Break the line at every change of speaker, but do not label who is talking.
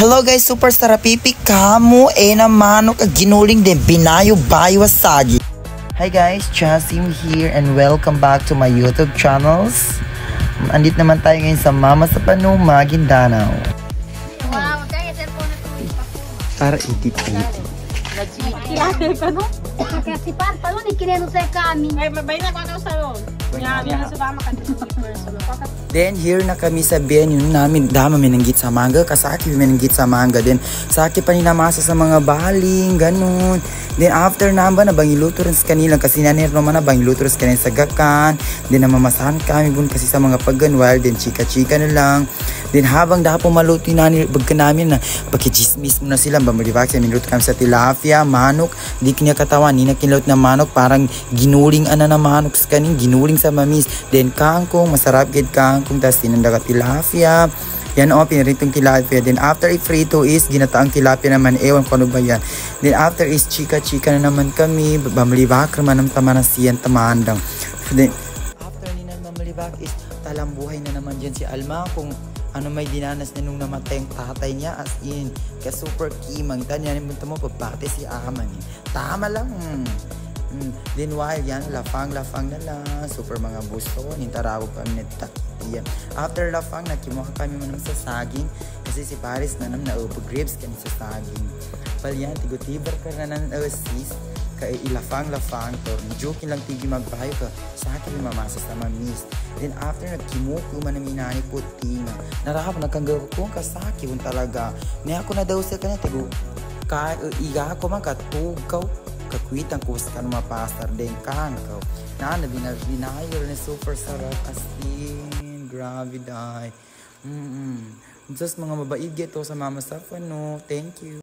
Hello guys, super sarapipi kamo na manok ginuling din binayo bayo wasagi. Hi guys, Chasim here and welcome back to my YouTube channels. Andit naman tayo ngayon sa Mama sa Pano, Maguindanao.
Wow, kaya cellphone na tuloy pa ko.
Para edit-edit.
Kaya ka no? Kaya si Pan, paano ni kineno sa kami?
Ay, mabay na ko ako sa ron. Nga, di na sa mama ka
Then here na kami sa venue namin, dama minanggit sa manga, kasaki minanggit sa manga. Then saki pa ni namasa sa mga baling, ganun. Then after namba na bangiluto rin sa kanila kasi nanir naman na bangiluto rin sa kanila sa gakan. Then namamasahan kami bun kasi sa mga pagganwal, then chika-chika na lang. Then habang dapo maluto nani bagka namin na pakijismis mo na sila, bamalivax minuto kami sa tilapia, manok, di kanya katawan, ni nakinlaut na manok, parang ginuling ana na manok sa kaning, ginuling sa mamis. Then kangkong, masarap gid kangkong, tas tinanda ka tilapia. Yan o, pinaritong tilapia. Then after i-frito is ginataang tilapia naman, ewan ko ano ba yan. Then after is chika-chika na naman kami, bamalivax naman ang tamanasiyan tamandang. Then after ni na mamalibak is talambuhay na naman dyan si Alma kung ano may dinanas niya nung namatay yung tatay niya, as in ka super kimang tanya ni mo pagpate si Aman tama lang. Then while yan lafang na lang super mga busto nintarago kami nita yan. After lafang nakimuha kami man sa saging kasi si Paris na nam na grapes kami sa saging pal yan tigotibar ka na ng sis kay ilafang to joke lang tigi magbahayo ka sa akin mamasa sa mamis. Then after nagkimuko man namin nani puti na narahap nagkanggaw ko kasaki kung talaga ni ako na daw sa kanya tigo ka iga ako man katugaw kakwitan ko sa kanong mapastar din kangkaw na binayo na super sarap as in grabe dai. Just mga mabaigi to sa Mama sa Pano. Thank you.